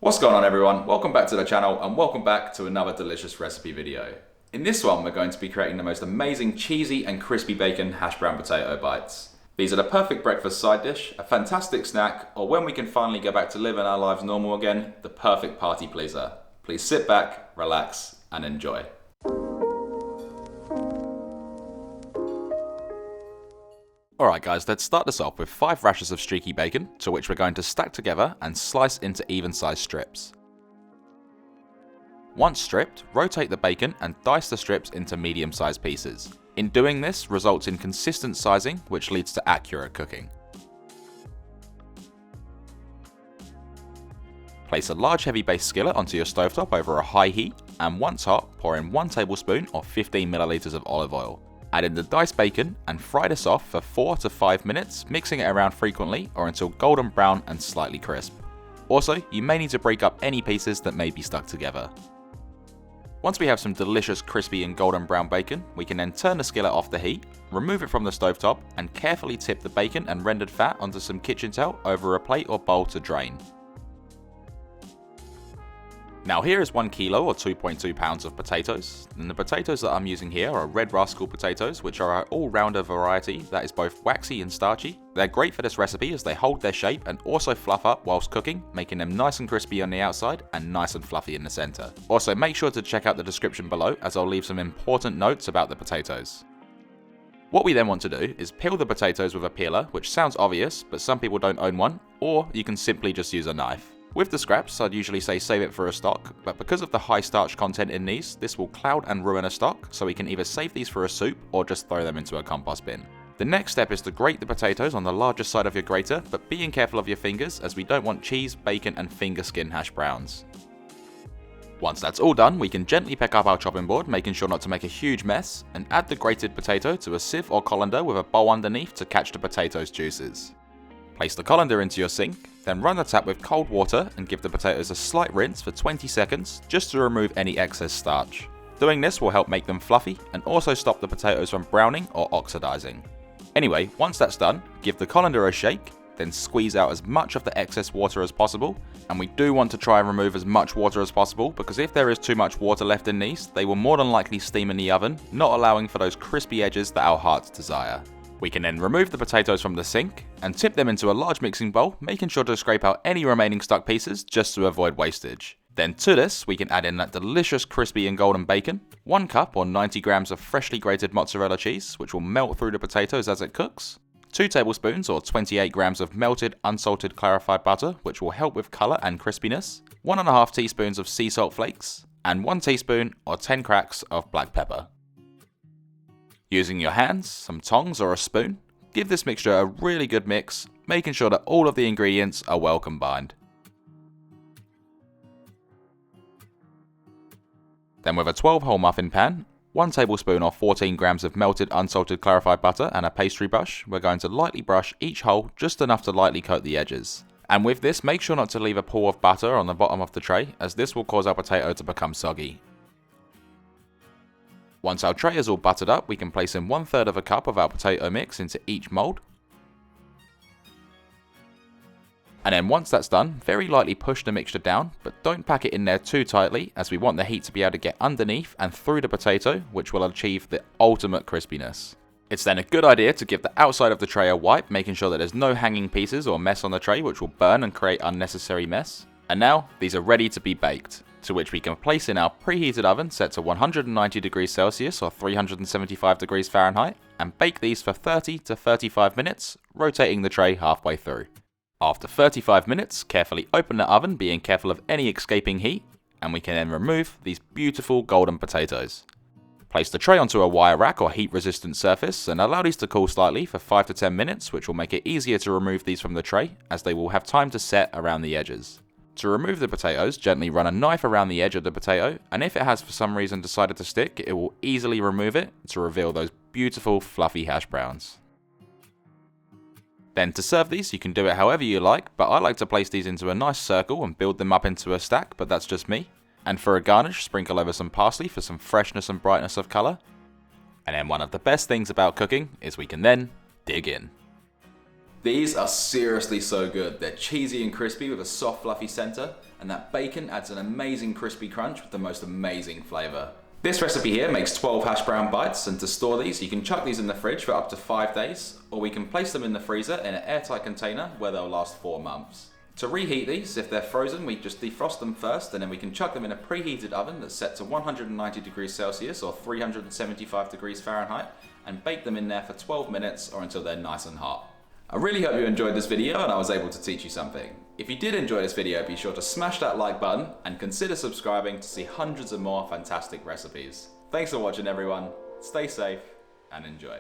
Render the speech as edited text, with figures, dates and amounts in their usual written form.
What's going on everyone? Welcome back to the channel and welcome back to another delicious recipe video. In this one we're going to be creating the most amazing cheesy and crispy bacon hash brown potato bites. These are the perfect breakfast side dish, a fantastic snack, or when we can finally go back to living our lives normal again, the perfect party pleaser. Please sit back, relax and enjoy. Alright guys, let's start this off with 5 rashers of streaky bacon, to which we're going to stack together and slice into even sized strips. Once stripped, rotate the bacon and dice the strips into medium sized pieces. In doing this results in consistent sizing, which leads to accurate cooking. Place a large heavy base skillet onto your stovetop over a high heat, and once hot, pour in 1 tablespoon or 15 milliliters of olive oil. Add in the diced bacon and fry this off for 4 to 5 minutes, mixing it around frequently or until golden brown and slightly crisp. Also, you may need to break up any pieces that may be stuck together. Once we have some delicious crispy and golden brown bacon, we can then turn the skillet off the heat, remove it from the stovetop, and carefully tip the bacon and rendered fat onto some kitchen towel over a plate or bowl to drain. Now here is 1 kilo or 2.2 pounds of potatoes, and the potatoes that I'm using here are Red Rascal potatoes, which are an all-rounder variety that is both waxy and starchy. They're great for this recipe as they hold their shape and also fluff up whilst cooking, making them nice and crispy on the outside and nice and fluffy in the centre. Also make sure to check out the description below as I'll leave some important notes about the potatoes. What we then want to do is peel the potatoes with a peeler, which sounds obvious, but some people don't own one, or you can simply just use a knife. With the scraps, I'd usually say save it for a stock, but because of the high starch content in these, this will cloud and ruin a stock, so we can either save these for a soup or just throw them into a compost bin. The next step is to grate the potatoes on the larger side of your grater, but being careful of your fingers as we don't want cheese, bacon and finger skin hash browns. Once that's all done, we can gently pick up our chopping board, making sure not to make a huge mess, and add the grated potato to a sieve or colander with a bowl underneath to catch the potatoes' juices. Place the colander into your sink, then run the tap with cold water and give the potatoes a slight rinse for 20 seconds just to remove any excess starch. Doing this will help make them fluffy and also stop the potatoes from browning or oxidizing. Anyway, once that's done, give the colander a shake, then squeeze out as much of the excess water as possible, and we do want to try and remove as much water as possible because if there is too much water left in these, they will more than likely steam in the oven, not allowing for those crispy edges that our hearts desire. We can then remove the potatoes from the sink and tip them into a large mixing bowl, making sure to scrape out any remaining stuck pieces just to avoid wastage. Then to this, we can add in that delicious crispy and golden bacon, 1 cup or 90 grams of freshly grated mozzarella cheese, which will melt through the potatoes as it cooks, 2 tablespoons or 28 grams of melted unsalted clarified butter, which will help with colour and crispiness, 1.5 teaspoons of sea salt flakes, and 1 teaspoon or 10 cracks of black pepper. Using your hands, some tongs or a spoon, give this mixture a really good mix, making sure that all of the ingredients are well combined. Then with a 12-hole muffin pan, 1 tablespoon or 14 grams of melted unsalted clarified butter and a pastry brush, we're going to lightly brush each hole just enough to lightly coat the edges. And with this, make sure not to leave a pool of butter on the bottom of the tray, as this will cause our potato to become soggy. Once our tray is all buttered up, we can place in 1/3 of a cup of our potato mix into each mould. And then once that's done, very lightly push the mixture down, but don't pack it in there too tightly as we want the heat to be able to get underneath and through the potato, which will achieve the ultimate crispiness. It's then a good idea to give the outside of the tray a wipe, making sure that there's no hanging pieces or mess on the tray which will burn and create unnecessary mess. And now, these are ready to be baked, to which we can place in our preheated oven set to 190 degrees Celsius or 375 degrees Fahrenheit and bake these for 30 to 35 minutes, rotating the tray halfway through. After 35 minutes, carefully open the oven, being careful of any escaping heat, and we can then remove these beautiful golden potatoes. Place the tray onto a wire rack or heat resistant surface and allow these to cool slightly for 5 to 10 minutes, which will make it easier to remove these from the tray as they will have time to set around the edges. To remove the potatoes, gently run a knife around the edge of the potato, and if it has for some reason decided to stick, it will easily remove it to reveal those beautiful fluffy hash browns. Then to serve these, you can do it however you like, but I like to place these into a nice circle and build them up into a stack, but that's just me. And for a garnish, sprinkle over some parsley for some freshness and brightness of colour. And then one of the best things about cooking is we can then dig in. These are seriously so good. They're cheesy and crispy with a soft fluffy center, and that bacon adds an amazing crispy crunch with the most amazing flavor. This recipe here makes 12 hash brown bites, and to store these you can chuck these in the fridge for up to 5 days, or we can place them in the freezer in an airtight container where they'll last 4 months. To reheat these, if they're frozen, we just defrost them first, and then we can chuck them in a preheated oven that's set to 190 degrees Celsius or 375 degrees Fahrenheit, and bake them in there for 12 minutes or until they're nice and hot. I really hope you enjoyed this video and I was able to teach you something. If you did enjoy this video, be sure to smash that like button and consider subscribing to see hundreds of more fantastic recipes. Thanks for watching everyone, stay safe and enjoy.